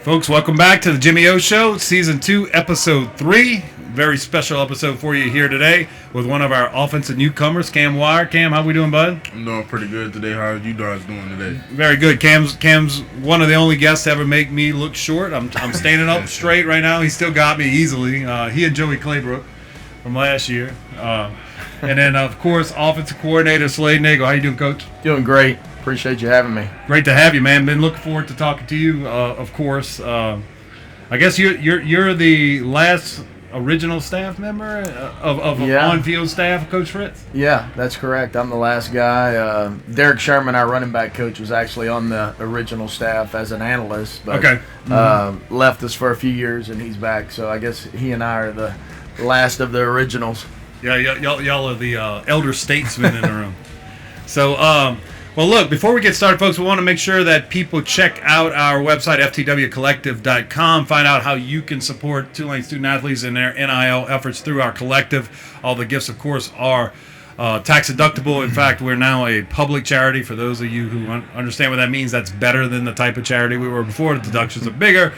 Folks, welcome back to the Jimmy O Show, Season 2, Episode 3. Very special episode for you here today with one of our offensive newcomers, Cam Wire. Cam, how we doing, bud? I'm doing pretty good today. How are you guys doing today? Very good. Cam's one of the only guests to ever make me look short. I'm standing up straight right now. He still got me easily. He and Joey Claybrook from last year. And then, of course, offensive coordinator Slade Nagle. How you doing, Coach? Doing great. Appreciate you having me. Great to have you, man. Been looking forward to talking to you. Of course, I guess you're the last original staff member of on-field staff, Coach Fritz. Yeah, that's correct. I'm the last guy. Derek Sherman, our running back coach, was actually on the original staff as an analyst, but left us for a few years, and he's back. So I guess he and I are the last of the originals. Yeah, y'all are the elder statesmen in the room. So, well, look, before we get started, folks, we want to make sure that people check out our website, ftwcollective.com, find out how you can support Tulane student-athletes in their NIL efforts through our collective. All the gifts, of course, are tax-deductible. In fact, we're now a public charity. For those of you who understand what that means, that's better than the type of charity we were before. The deductions are bigger.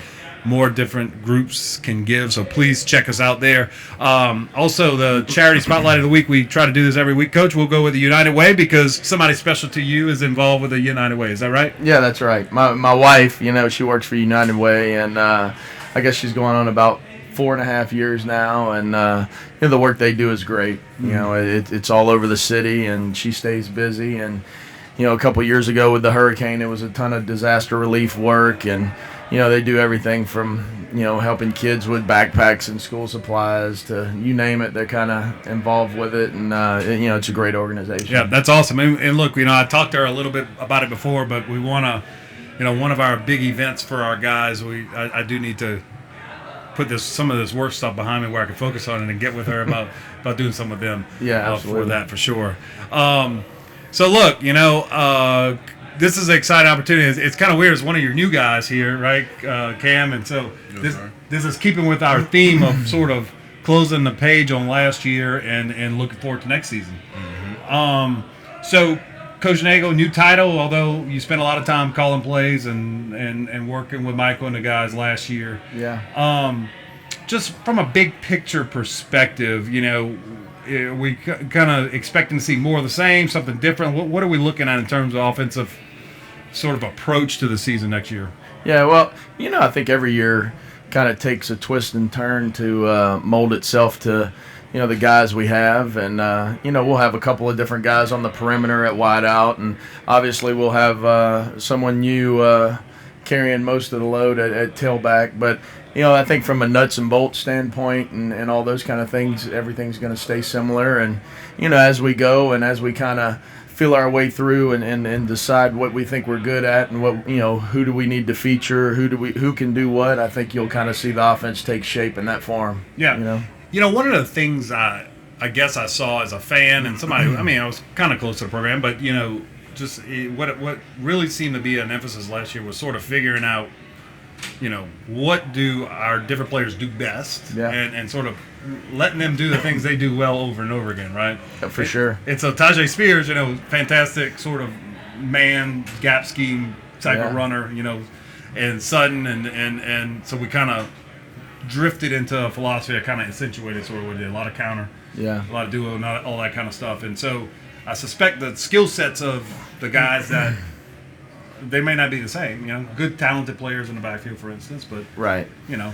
More different groups can give, so please check us out there. Also, the Charity Spotlight of the Week, we try to do this every week. Coach, we'll go with the United Way because somebody special to you is involved with the United Way. Is that right? Yeah, that's right. My wife, she works for United Way, and I guess she's going on about 4.5 years now, and the work they do is great. It's all over the city, and she stays busy. And a couple years ago with the hurricane, it was a ton of disaster relief work, and they do everything from, helping kids with backpacks and school supplies to you name it. They're kind of involved with it, and, it's a great organization. Yeah, that's awesome. And look, I talked to her a little bit about it before, but we want to, one of our big events for our guys, I do need to put some of this work stuff behind me where I can focus on it and get with her about doing some of them. Yeah, absolutely. For that, for sure. So, look, this is an exciting opportunity. It's kind of weird. It's one of your new guys here, right, Cam? And so this is keeping with our theme of sort of closing the page on last year and looking forward to next season. Mm-hmm. So, Coach Nagle, new title, although you spent a lot of time calling plays and working with Michael and the guys last year. Yeah. Just from a big picture perspective, we kind of expecting to see more of the same, something different. What are we looking at in terms of offensive sort of approach to the season next year? Yeah, well, I think every year kind of takes a twist and turn to mold itself to, the guys we have. And, we'll have a couple of different guys on the perimeter at wideout. And obviously we'll have someone new carrying most of the load at tailback. But, I think from a nuts and bolts standpoint and all those kind of things, everything's going to stay similar. And, as we go and as we kind of feel our way through and decide what we think we're good at and what, who do we need to feature, who can do what, I think you'll kind of see the offense take shape in that form. Yeah. One of the things I guess I saw as a fan and somebody, I was kind of close to the program, but, just what really seemed to be an emphasis last year was sort of figuring out, what do our different players do best, and sort of letting them do the things they do well over and over again, right? Yeah, for sure. And so Tajay Spears, fantastic sort of man gap scheme type of runner, and Sutton, and so we kind of drifted into a philosophy that kind of accentuated sort of what we did. A lot of counter, a lot of duo, not all that kind of stuff. And so I suspect the skill sets of the guys that they may not be the same, good talented players in the backfield, for instance, but right, the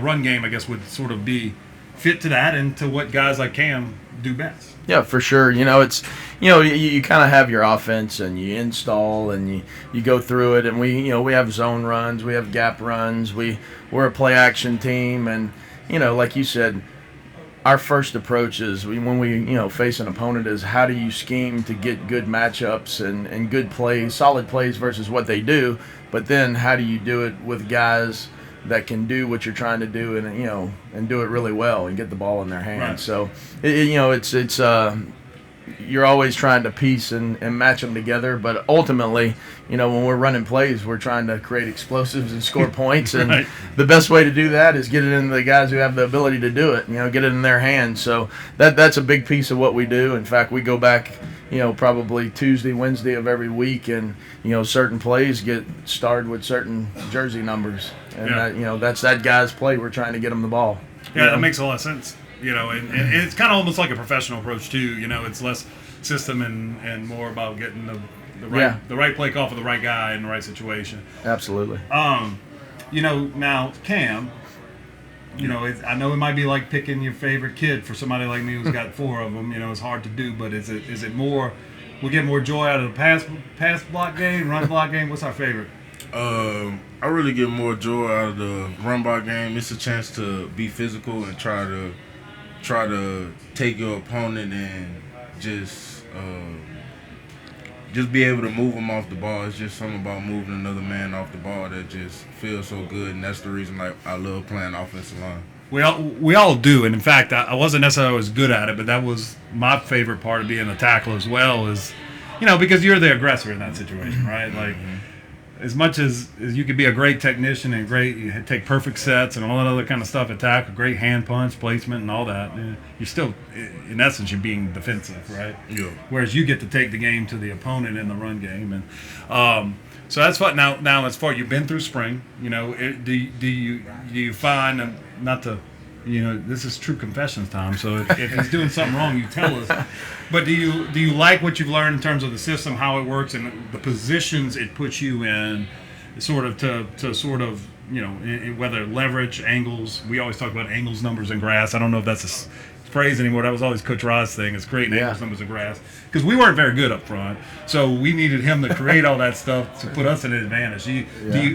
run game, I guess, would sort of be fit to that and to what guys like Cam do best. Yeah, for sure. It's you kind of have your offense and you install and you go through it, and we have zone runs, we have gap runs, we're a play action team, and like you said, our first approach is when we face an opponent is how do you scheme to get good matchups and good plays, solid plays versus what they do, but then how do you do it with guys that can do what you're trying to do and do it really well and get the ball in their hands. Right. So it's you're always trying to piece and match them together. But ultimately, when we're running plays, we're trying to create explosives and score points. And Right. the best way to do that is get it into the guys who have the ability to do it, get it in their hands. So that's a big piece of what we do. In fact, we go back, probably Tuesday, Wednesday of every week, and, certain plays get started with certain jersey numbers. And, that's that guy's play. We're trying to get him the ball. Yeah, that makes a lot of sense. And it's kind of almost like a professional approach too. It's less system and more about getting the right play call for the right guy in the right situation. Absolutely. Now Cam, I know it might be like picking your favorite kid for somebody like me who's got 4 of them. It's hard to do, but is it more? We get more joy out of the pass block game, run block game. What's our favorite? I really get more joy out of the run block game. It's a chance to be physical and try to take your opponent and just be able to move them off the ball. It's just something about moving another man off the ball that just feels so good, and that's the reason I love playing offensive line. We all do, and in fact, I wasn't necessarily always good at it, but that was my favorite part of being a tackle as well. Is because you're the aggressor in that situation, right? Like. As much as you could be a great technician and you take perfect sets and all that other kind of stuff, attack, a great hand punch, placement, and all that, you're still, in essence, you're being defensive, right? Yeah. Whereas you get to take the game to the opponent in the run game, and so that's what. Now as far you've been through spring, do you find, and not to. This is true confessions time. So if he's doing something wrong, you tell us. But do you like what you've learned in terms of the system, how it works, and the positions it puts you in, sort of to sort of whether leverage, angles. We always talk about angles, numbers, and grass. I don't know if that's a phrase anymore. That was always Coach Rod's thing. It's creating angles, numbers, and grass because we weren't very good up front. So we needed him to create all that stuff to put us at an advantage.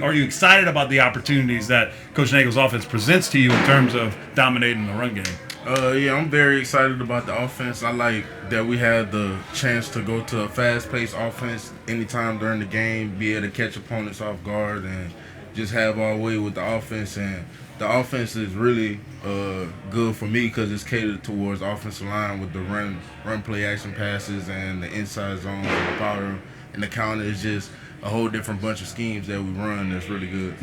Are you excited about the opportunities that Coach Nagle's offense presents to you in terms of dominating the run game? Yeah, I'm very excited about the offense. I like that we had the chance to go to a fast-paced offense anytime during the game, be able to catch opponents off guard and just have our way with the offense. And the offense is really good for me because it's catered towards offensive line with the run play action passes and the inside zone and the powder and the counter is just a whole different bunch of schemes that we run that's really good.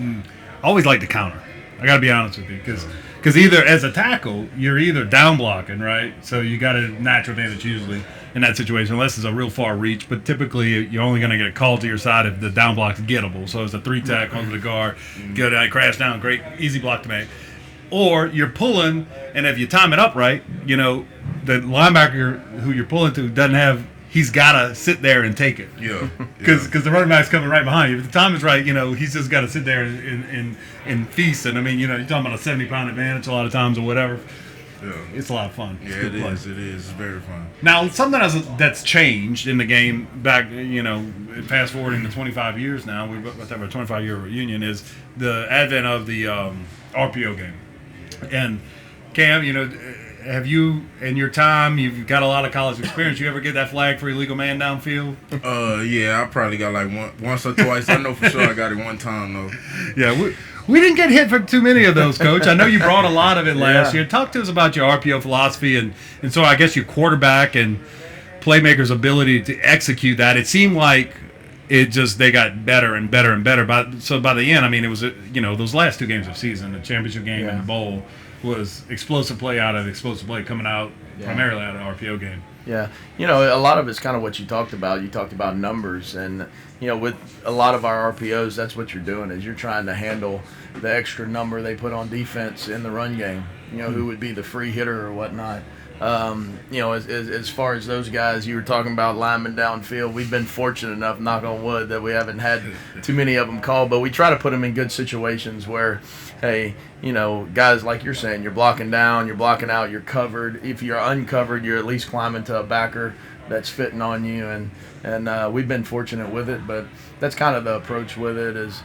I always like the counter. I got to be honest with you because either as a tackle, you're either down blocking, right? So you got a natural advantage usually in that situation, unless it's a real far reach. But typically, you're only going to get a call to your side if the down block's gettable. So it's a 3-tack onto the guard, go down, crash down, great, easy block to make. Or you're pulling, and if you time it up right, the linebacker who you're pulling to doesn't have. He's got to sit there and take it. Yeah. Because the running back's coming right behind you. If the time is right, he's just got to sit there and feast. And, I mean, you're talking about a 70-pound advantage a lot of times or whatever. Yeah. It's a lot of fun. Yeah, it is. It is. It's very fun. Now, something that's changed in the game back, fast forwarding to 25 years now, we've got our 25-year reunion, is the advent of the RPO game. And, Cam, have you, in your time, you've got a lot of college experience, you ever get that flag for illegal man downfield? Yeah, I probably got like once or twice. I know for sure I got it one time, though. Yeah, we didn't get hit for too many of those, Coach. I know you brought a lot of it last year. Talk to us about your RPO philosophy and so I guess your quarterback and playmakers' ability to execute that. It seemed like they got better and better and better. So by the end, I mean, it was, those last 2 games of season, the championship game and the bowl, was explosive play out of explosive play coming out primarily out of the RPO game. Yeah. A lot of it's kind of what you talked about. You talked about numbers. And, with a lot of our RPOs, that's what you're doing is you're trying to handle the extra number they put on defense in the run game, who would be the free hitter or whatnot. As far as those guys, you were talking about linemen downfield, we've been fortunate enough, knock on wood, that we haven't had too many of them called, but we try to put them in good situations where, hey, guys, like you're saying, you're blocking down, you're blocking out, you're covered. If you're uncovered, you're at least climbing to a backer that's fitting on you, and we've been fortunate with it, but that's kind of the approach with it is,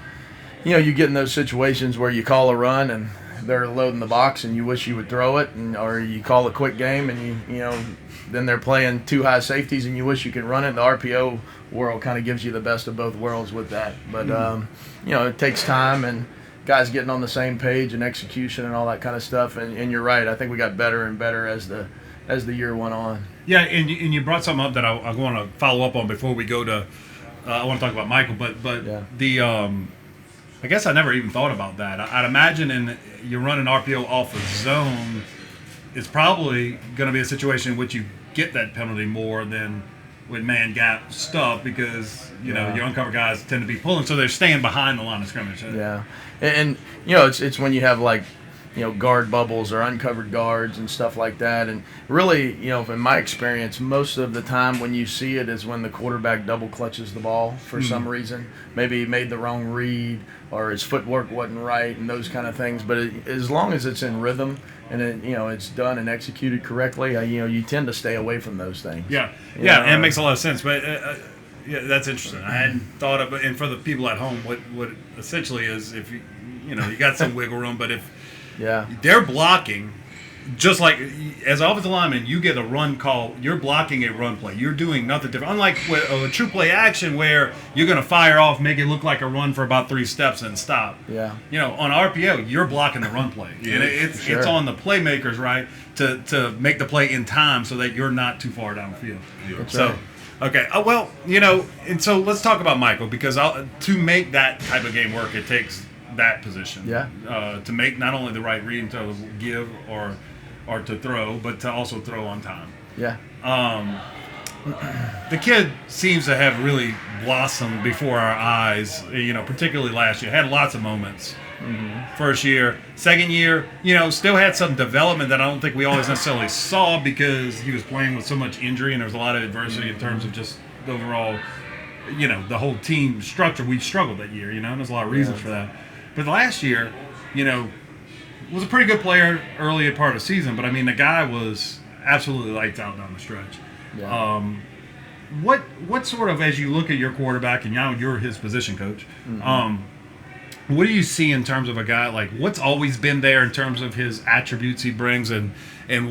you get in those situations where you call a run and they're loading the box and you wish you would throw it, or you call a quick game and then they're playing 2 high safeties and you wish you could run it. The RPO world kind of gives you the best of both worlds with that, but it takes time and guys getting on the same page and execution and all that kind of stuff. And you're right, I think we got better and better as the as the year went on. Yeah, and you brought something up that I want to follow up on before we go to. I want to talk about Michael, but Yeah. the I guess I never even thought about that. I'd imagine you're running RPO off of zone, it's probably going to be a situation in which you get that penalty more than with man gap stuff because you know your uncovered guys tend to be pulling, so they're staying behind the line of scrimmage. Yeah, and it's when you have like guard bubbles or uncovered guards and stuff like that. And really, in my experience, most of the time when you see it is when the quarterback double clutches the ball for some reason. Maybe he made the wrong read or his footwork wasn't right and those kind of things. But as long as it's in rhythm and it's done and executed correctly, you tend to stay away from those things. Yeah, and it makes a lot of sense. But yeah, that's interesting. I hadn't thought of it. And for the people at home, what essentially is if you got some wiggle room, but if they're blocking, just like as offensive lineman, you get a run call. You're blocking a run play. You're doing nothing different. Unlike with a true play action where you're going to fire off, make it look like a run for about 3 steps and stop. Yeah. On RPO, you're blocking the run play. And it's on the playmakers, right, to make the play in time so that you're not too far downfield. That's so, right. okay. Well, and so let's talk about Michael because to make that type of game work, it takes that position. Yeah. To make not only the right read to give or to throw, but to also throw on time. Yeah. The kid seems to have really blossomed before our eyes, particularly last year. Had lots of moments. First year. Second year, still had some development that I don't think we always necessarily saw because he was playing with so much injury and there was a lot of adversity in terms of just the overall, the whole team structure. We struggled that year, and there's a lot of reasons for that. But last year, was a pretty good player early part of the season, but I mean the guy was absolutely lights out down the stretch. Yeah. What sort of, as you look at your quarterback and now you're his position coach, what do you see in terms of a guy like what's always been there in terms of his attributes he brings and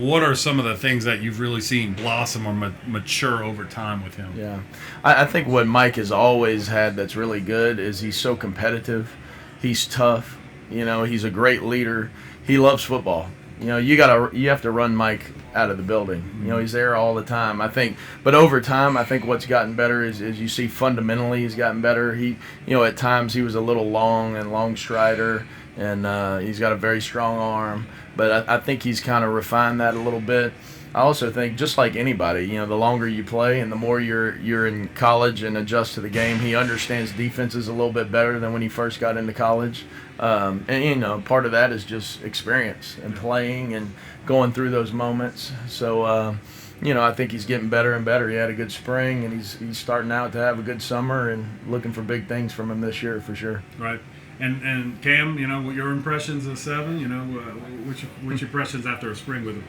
what are some of the things that you've really seen blossom or mature over time with him? Yeah, I think what Mike has always had that's really good is he's so competitive. He's tough. He's a great leader. He loves football. You have to run Mike out of the building. He's there all the time. I think, but over time, I think what's gotten better is you see fundamentally he's gotten better. He, at times he was a little long strider, and he's got a very strong arm. But I think he's kind of refined that a little bit. I also think, just like anybody, the longer you play and the more you're in college and adjust to the game, he understands defenses a little bit better than when he first got into college. And part of that is just experience and playing and going through those moments. So, I think he's getting better and better. He had a good spring, and he's starting out to have a good summer and looking for big things from him this year for sure. Right. And Cam, what your impressions of 7? What's your impressions after a spring with him?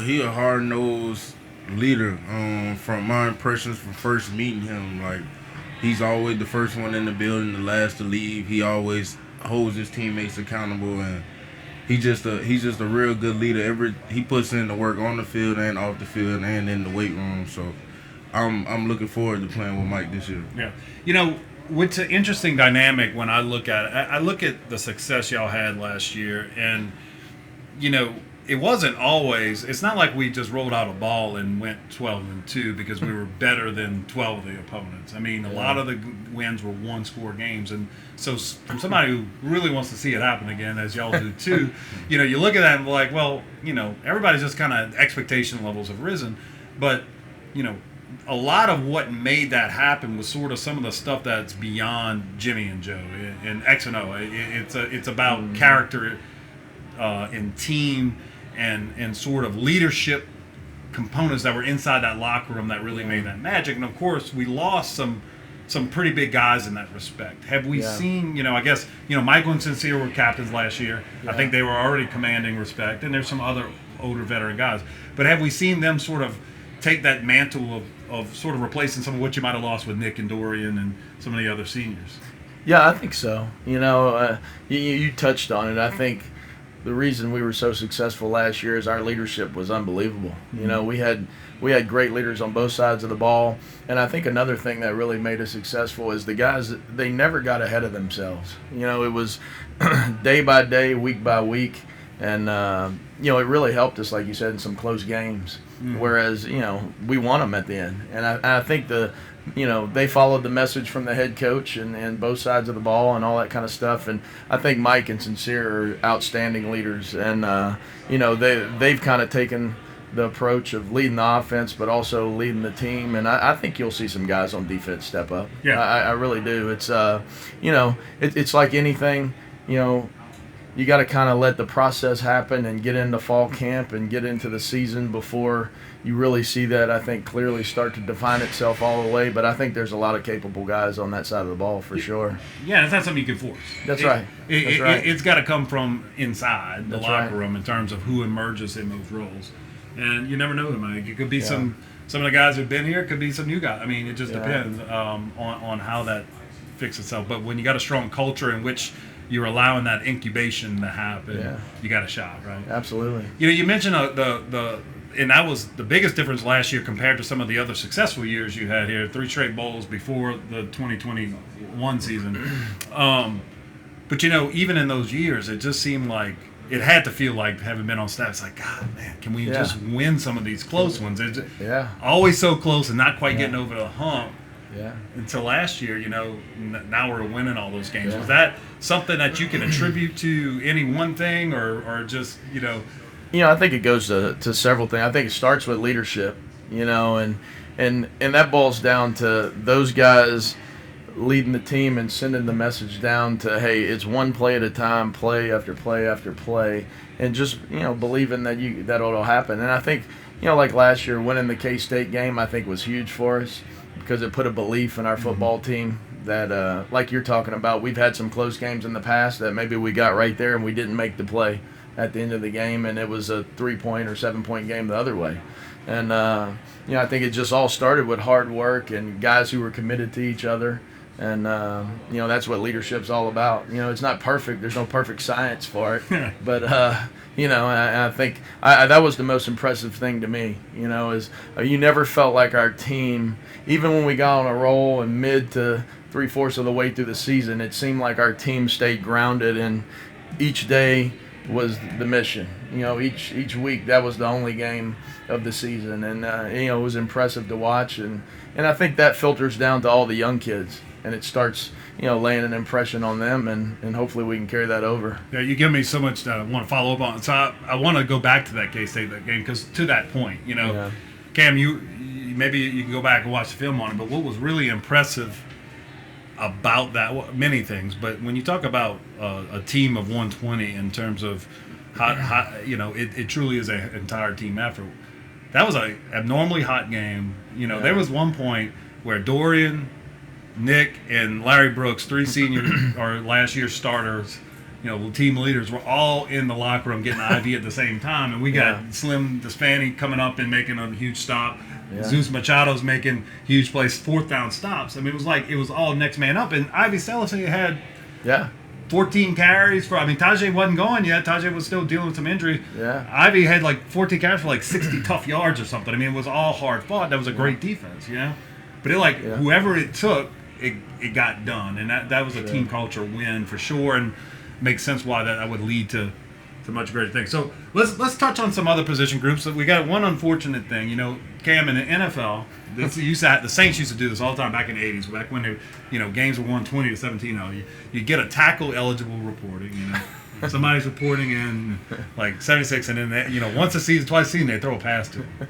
He a hard-nosed leader. From my impressions from first meeting him, like he's always the first one in the building, the last to leave. He always holds his teammates accountable, and he's just a real good leader. He puts in the work on the field and off the field and in the weight room. So I'm looking forward to playing with Mike this year. Yeah, what's an interesting dynamic when I look at it, I look at the success y'all had last year, and it wasn't always. It's not like we just rolled out a ball and went 12-2 because we were better than 12 of the opponents. I mean, a lot of the wins were one-score games, and so from somebody who really wants to see it happen again, as y'all do too, you look at that and be like, well, everybody's just kind of expectation levels have risen, but a lot of what made that happen was sort of some of the stuff that's beyond Jimmy and Joe and X and O. It's about character and team and sort of leadership components that were inside that locker room that really made that magic. And of course, we lost some pretty big guys in that respect. Have we seen, I guess, Michael and Sincere were captains last year. I think they were already commanding respect, and there's some other older veteran guys. But have we seen them sort of take that mantle of sort of replacing some of what you might have lost with Nick and Dorian and some of the other seniors? Yeah, I think so. You touched on it. I think the reason we were so successful last year is our leadership was unbelievable. We had great leaders on both sides of the ball, and I think another thing that really made us successful is the guys, they never got ahead of themselves. It was day by day, week by week, And, it really helped us, like you said, in some close games. Whereas, we won them at the end. And I think they followed the message from the head coach and both sides of the ball and all that kind of stuff. And I think Mike and Sincere are outstanding leaders. And, they've kind of taken the approach of leading the offense, but also leading the team. And I think you'll see some guys on defense step up. Yeah. I really do. It's, it's like anything, you got to kind of let the process happen and get into fall camp and get into the season before you really see that, I think, clearly start to define itself all the way. But I think there's a lot of capable guys on that side of the ball for sure. Yeah, it's not something you can force. That's right. It's got to come from inside the locker right. room in terms of who emerges in those roles. And you never know, Mike. It could be some of the guys who've been here. It could be some new guys. I mean, it just depends on how that fixes itself. But when you got a strong culture in which you're allowing that incubation to happen, you got a shot, right? Absolutely. You mentioned and that was the biggest difference last year compared to some of the other successful years you had here. 3 straight bowls before the 2021 season. But even in those years, it just seemed like it had to feel like, having been on staff, it's like, God, man, can we just win some of these close ones? It's always so close and not quite getting over the hump. Yeah. Until last year, now we're winning all those games. Was that something that you can attribute to any one thing, or just, I think it goes to several things. I think it starts with leadership, and that boils down to those guys leading the team and sending the message down to, hey, it's one play at a time, play after play after play, and just believing that it'll happen. And I think like last year, winning the K-State game, I think was huge for us because it put a belief in our football team that, like you're talking about, we've had some close games in the past that maybe we got right there and we didn't make the play at the end of the game, and it was a 3-point or 7-point game the other way. And I think it just all started with hard work and guys who were committed to each other. And, that's what leadership's all about. It's not perfect. There's no perfect science for it. But, I think that was the most impressive thing to me, is you never felt like our team, even when we got on a roll and mid to 3/4 of the way through the season, it seemed like our team stayed grounded, and each day was the mission. Each week that was the only game of the season. And, it was impressive to watch. And I think that filters down to all the young kids. And it starts, laying an impression on them, and hopefully we can carry that over. Yeah, you give me so much that I want to follow up on. So I want to go back to that K-State game, because to that point, Cam, you maybe you can go back and watch the film on it, but what was really impressive about that, well, many things, but when you talk about a team of 120 in terms of how it truly is an entire team effort. That was a abnormally hot game. There was one point where Dorian, Nick, and Larry Brooks, 3 senior or last year's starters, team leaders, were all in the locker room getting IV at the same time, and we got Slim Despaney coming up and making a huge stop. Zeus Machado's making huge plays, 4th down stops. I mean, it was all next man up, and Ivy Selassie had 14 carries Tajay wasn't going yet. Tajay was still dealing with some injury. Ivy had 14 carries for 60 tough yards or something. I mean, it was all hard fought. That was a great defense, But whoever it took, it got done, and that was a team culture win for sure, and makes sense why that would lead to much greater things. So let's touch on some other position groups. We got one unfortunate thing, Cam, in the NFL. The Saints used to do this all the time back in the 80s, back when they, games were won 20-17. You get a tackle eligible reporting. Somebody's reporting in 76, and then once a season, twice a season, they throw a pass to them.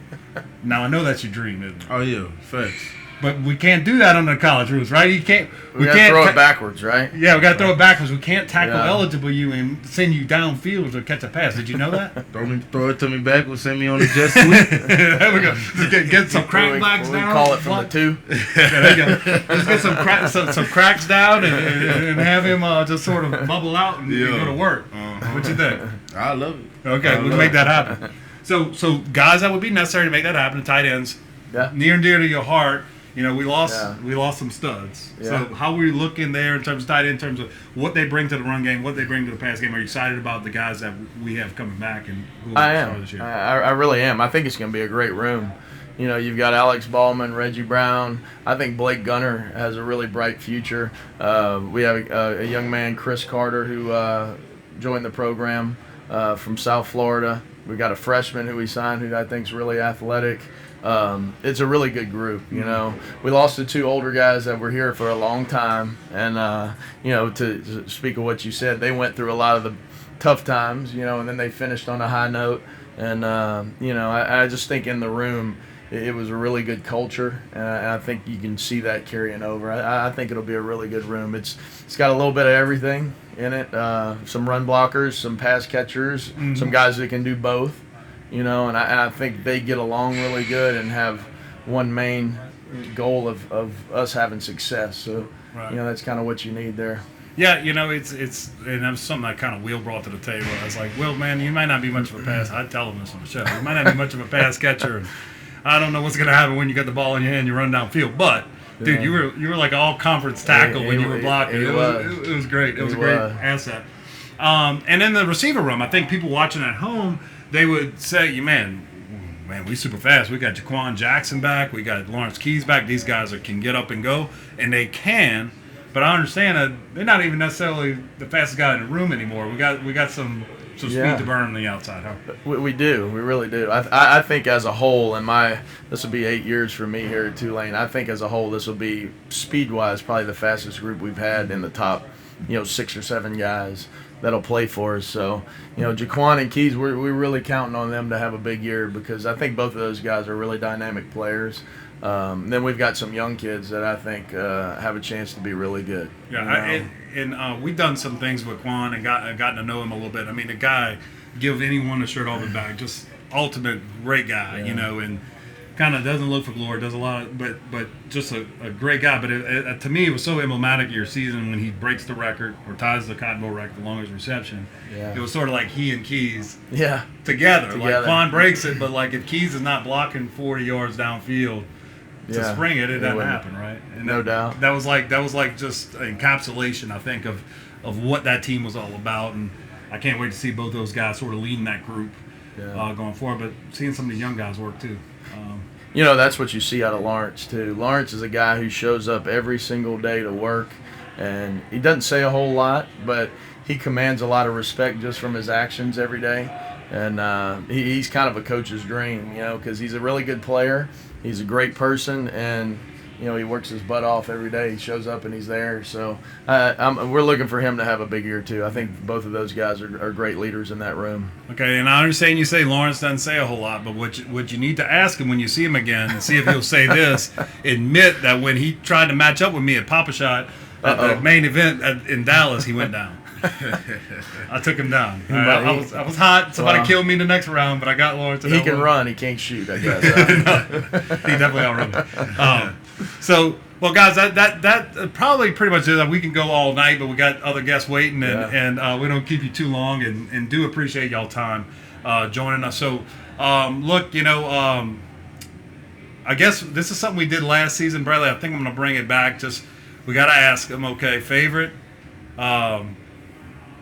Now I know that's your dream, isn't it? Oh yeah, facts. But we can't do that under college rules, right? We can't throw it backwards, right? Yeah, we got to throw it backwards. We can't tackle eligible you and send you downfield or catch a pass. Did you know that? throw it to me backwards. Send me on the jet sweep. There we go. Get some crackbacks down. We call it from the 2. There you go. Let's get some cracks down and have him just sort of bubble out and go to work. What you think? I love it. Okay, we'll make that happen. So guys that would be necessary to make that happen, the tight ends, near and dear to your heart. We lost some studs. So how are we looking there in terms of tight end, in terms of what they bring to the run game, what they bring to the pass game? Are you excited about the guys that we have coming back and who will start this year? I really am. I think it's going to be a great room. You've got Alex Ballman, Reggie Brown. I think Blake Gunner has a really bright future. We have a young man, Chris Carter, who joined the program from South Florida. We got a freshman who we signed who I think is really athletic. It's a really good group, you know. We lost the 2 older guys that were here for a long time, and you know, to speak of what you said, they went through a lot of the tough times, you know, and then they finished on a high note. And you know, I just think in the room it was a really good culture, and I think you can see that carrying over. I think it'll be a really good room. It's got a little bit of everything in it. Some run blockers, some pass catchers, some guys that can do both. You know, and I think they get along really good and have one main goal of us having success. So, you know, that's kind of what you need there. Yeah, you know, it's and that was something that kind of Will brought to the table. I was like, Will, man, you might not be much of a pass. I'd tell him this on the show. You might not be much of a pass catcher. And I don't know what's going to happen when you get the ball in your hand, you run downfield. But, dude, you were like all conference tackle when you were blocking. It was great. It was a great asset. And in the receiver room, I think people watching at home, they would say, man, we super fast. We got Jaquan Jackson back. We got Lawrence Keys back. These guys can get up and go, and they can. But I understand that they're not even necessarily the fastest guy in the room anymore. We got some speed to burn on the outside, huh? We do. We really do. I think as a whole, this will be 8 years for me here at Tulane. I think as a whole, this will be speed-wise probably the fastest group we've had in the top, 6 or 7 guys that'll play for us. So, Jaquan and Keys, we're really counting on them to have a big year because I think both of those guys are really dynamic players. Then we've got some young kids that I think have a chance to be really good. Yeah, and we've done some things with Quan and gotten to know him a little bit. I mean, the guy, give anyone a shirt off his back, just ultimate great guy, and kind of doesn't look for glory, does a lot, but just a great guy. But to me, it was so emblematic of your season when he breaks the record or ties the Cotton Bowl record, the longest reception. Yeah. It was sort of like he and Keys together. Like Quan breaks it, but like if Keys is not blocking 40 yards downfield to spring it doesn't happen, right? And no doubt. That was like just an encapsulation, I think, of what that team was all about, and I can't wait to see both those guys sort of leading that group going forward. But seeing some of the young guys work too. That's what you see out of Lawrence too. Lawrence is a guy who shows up every single day to work, and he doesn't say a whole lot, but he commands a lot of respect just from his actions every day. And he's kind of a coach's dream, because he's a really good player. He's a great person, and he works his butt off every day. He shows up and he's there. So we're looking for him to have a big year too. I think both of those guys are great leaders in that room. Okay, and I understand you say Lawrence doesn't say a whole lot, but what you need to ask him when you see him again and see if he'll say this, admit that when he tried to match up with me at Papa Shot at the main event in Dallas, he went down. I took him down. I was hot. Somebody killed me the next round, but I got Lawrence. He can run. He can't shoot, I guess. He definitely outrun me. Well, guys, that probably pretty much is. We can go all night, but we got other guests waiting, and we don't keep you too long, and do appreciate y'all time joining us. So, look, I guess this is something we did last season, Bradley. I think I'm going to bring it back. We got to ask them. Okay, favorite.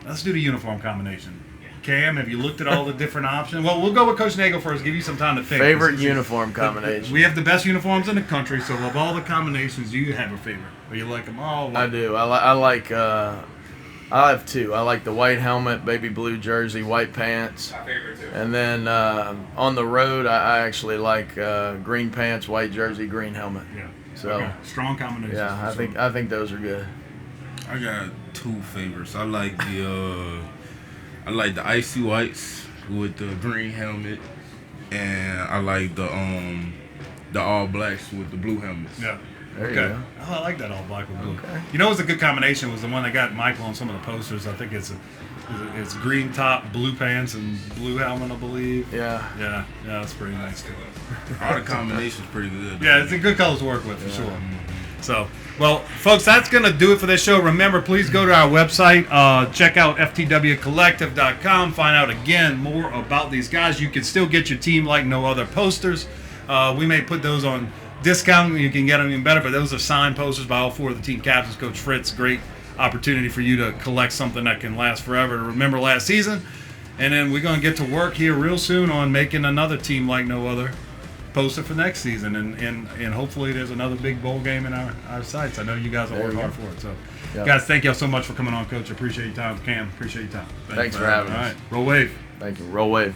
Let's do the uniform combination. Cam, have you looked at all the different options? Well, we'll go with Coach Nagle first, give you some time to think. Favorite uniform combination. We have the best uniforms in the country, so of all the combinations, do you have a favorite? Or you like them all? I do. I have two. I like the white helmet, baby blue jersey, white pants. My favorite too. And then on the road, I actually like green pants, white jersey, green helmet. Yeah. So strong combinations. Yeah, I think those are good. I got two favorites. I like the icy whites with the green helmet, and I like the all blacks with the blue helmets. Yeah. There you go. Oh, I like that all black with blue. Okay. You know what's a good combination was the one that got Michael on some of the posters. I think it's green top, blue pants, and blue helmet, I believe. Yeah. Yeah, that's pretty nice too. All the combinations pretty good. Yeah, it's a good colors to work with for sure. So, well, folks, that's going to do it for this show. Remember, please go to our website, check out ftwcollective.com, find out again more about these guys. You can still get your Team Like No Other posters. We may put those on discount. You can get them even better, but those are signed posters by all four of the team captains. Coach Fritz, great opportunity for you to collect something that can last forever to remember last season. And then we're going to get to work here real soon on making another Team Like No Other post it for next season, and hopefully there's another big bowl game in our sights. I know you guys will work hard for it. So, guys, thank y'all so much for coming on, Coach. Appreciate your time. Cam, appreciate your time. Thanks for having us. All right, roll wave. Thank you. Roll wave.